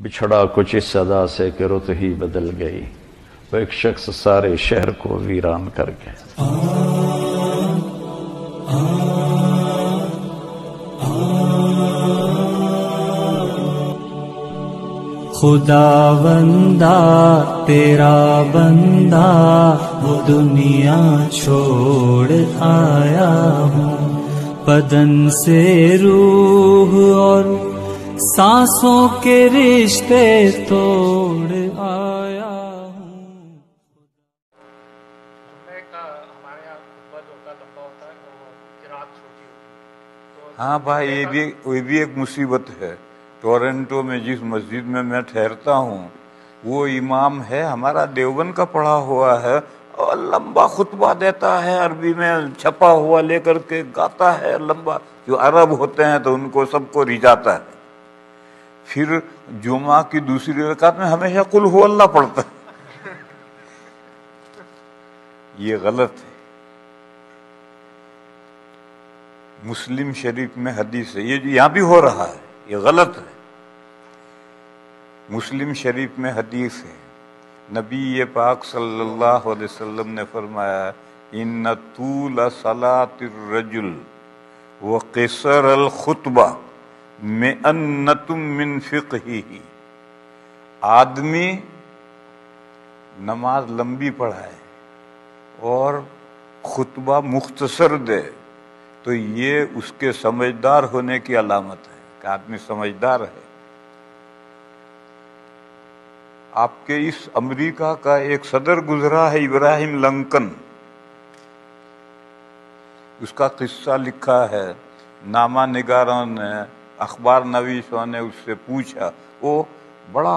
بچھڑا کچھ اس صدا سے کہ رت ہی بدل گئی، وہ ایک شخص سارے شہر کو ویران کر گیا۔ خدا بندہ تیرا بندہ وہ دنیا چھوڑ آیا ہوں، بدن سے روح اور سانسوں کے رشتے توڑ آیا ہوں۔ ہاں بھائی، یہ بھی ایک مصیبت ہے۔ ٹورنٹو میں جس مسجد میں میں ٹھہرتا ہوں، وہ امام ہے ہمارا دیوبند کا پڑھا ہوا ہے، اور لمبا خطبہ دیتا ہے، عربی میں چھپا ہوا لے کر کے گاتا ہے لمبا، جو عرب ہوتے ہیں تو ان کو سب کو رجاتا ہے۔ پھر جمعہ کی دوسری رکعت میں ہمیشہ قل ہو اللہ پڑھتا ہے۔ یہ غلط ہے۔ مسلم شریف میں حدیث ہے، یہ یہاں بھی ہو رہا ہے، یہ غلط ہے۔ مسلم شریف میں حدیث ہے، نبی پاک صلی اللہ علیہ وسلم نے فرمایا، ان طول صلاۃ الرجل وقصر الخطبہ مئنۃ من فقہہ۔ آدمی نماز لمبی پڑھائے اور خطبہ مختصر دے تو یہ اس کے سمجھدار ہونے کی علامت ہے کہ آدمی سمجھدار ہے۔ آپ کے اس امریکہ کا ایک صدر گزرا ہے، ابراہیم لنکن، اس کا قصہ لکھا ہے، نامہ نگاروں نے، اخبار نویسوں نے اس سے پوچھا، وہ بڑا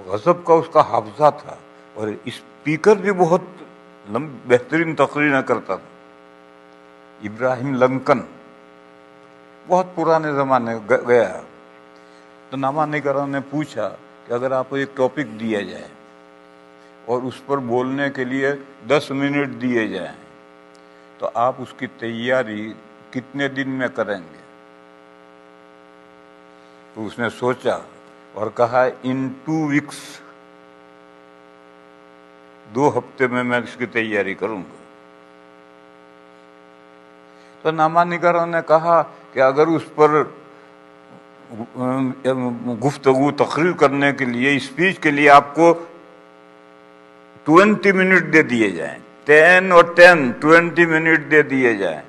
غضب کا اس کا حافظہ تھا، اور اسپیکر بھی بہت بہترین تقریر کرتا تھا۔ ابراہیم لنکن بہت پرانے زمانے گیا، تو نامہ نگاروں نے پوچھا کہ اگر آپ کو ایک ٹاپک دیا جائے اور اس پر بولنے کے لیے 10 منٹ دیے جائیں تو آپ اس کی تیاری کتنے دن میں کریں گے؟ تو اس نے سوچا اور کہا ان 2 ویکس، 2 ہفتے میں اس کی تیاری کروں گا۔ تو نامہ نگاروں نے کہا کہ اگر اس پر گفتگو تقریر کرنے کے لیے، اسپیچ کے لیے آپ کو 20 منٹ دے دیے جائیں، 10 اور 10 20 منٹ دے دیے جائیں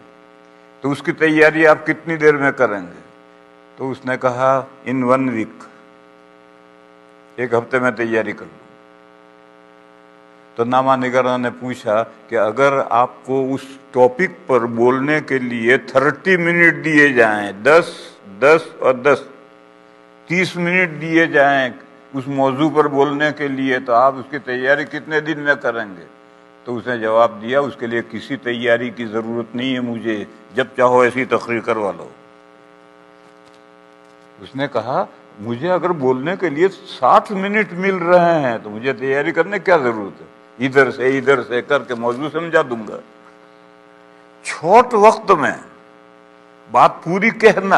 تو اس کی تیاری آپ کتنی دیر میں کریں گے؟ تو اس نے کہا ان 1 ویک، 1 ہفتے میں تیاری کر لوں۔ تو نامہ نگاروں نے پوچھا کہ اگر آپ کو اس ٹاپک پر بولنے کے لیے 30 منٹ دیے جائیں، 10 اور 10، 30 منٹ دیے جائیں اس موضوع پر بولنے کے لیے، تو آپ اس کی تیاری کتنے دن میں کریں گے؟ تو اس نے جواب دیا، اس کے لیے کسی تیاری کی ضرورت نہیں ہے مجھے، جب چاہو ایسی تقریر کروا لو۔ اس نے کہا مجھے اگر بولنے کے لیے 60 منٹ مل رہے ہیں تو مجھے تیاری کرنے کیا ضرورت ہے؟ ادھر سے کر کے موضوع سمجھا دوں گا۔ چھوٹ وقت میں بات پوری کہنا،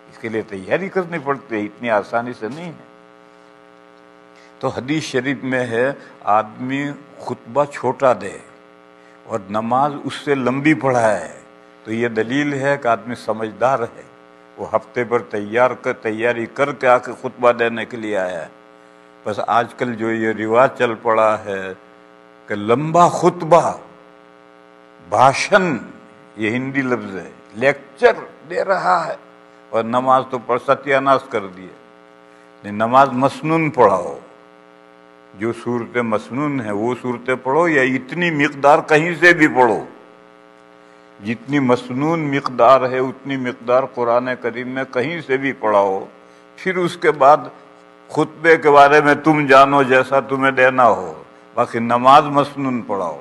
اس کے لیے تیاری کرنی پڑتی ہے، اتنی آسانی سے نہیں ہے۔ تو حدیث شریف میں ہے آدمی خطبہ چھوٹا دے اور نماز اس سے لمبی پڑھائے تو یہ دلیل ہے کہ آدمی سمجھدار ہے، وہ ہفتے پر تیاری کر کے آ کے خطبہ دینے کے لیے آیا ہے۔ بس آج کل جو یہ رواج چل پڑا ہے کہ لمبا خطبہ، بھاشن، یہ ہندی لفظ ہے، لیکچر دے رہا ہے، اور نماز تو ستیہ ناش کر دیے۔ نماز مسنون پڑھاؤ، جو صورتیں مسنون ہیں وہ صورتیں پڑھو، یا اتنی مقدار کہیں سے بھی پڑھو، جتنی مسنون مقدار ہے اتنی مقدار قرآن کریم میں کہیں سے بھی پڑھاؤ۔ پھر اس کے بعد خطبے کے بارے میں تم جانو جیسا تمہیں دینا ہو، باقی نماز مسنون پڑھاؤ۔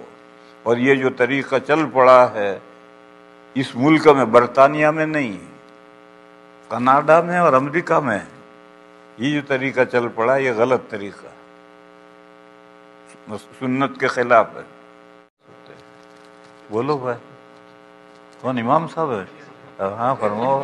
اور یہ جو طریقہ چل پڑا ہے اس ملک میں، برطانیہ میں نہیں، کینیڈا میں اور امریکہ میں، یہ جو طریقہ چل پڑا یہ غلط طریقہ، سنت کے خلاف ہے۔ بولو بھائی، کون امام صاحب ہے؟ ہاں فرماؤ۔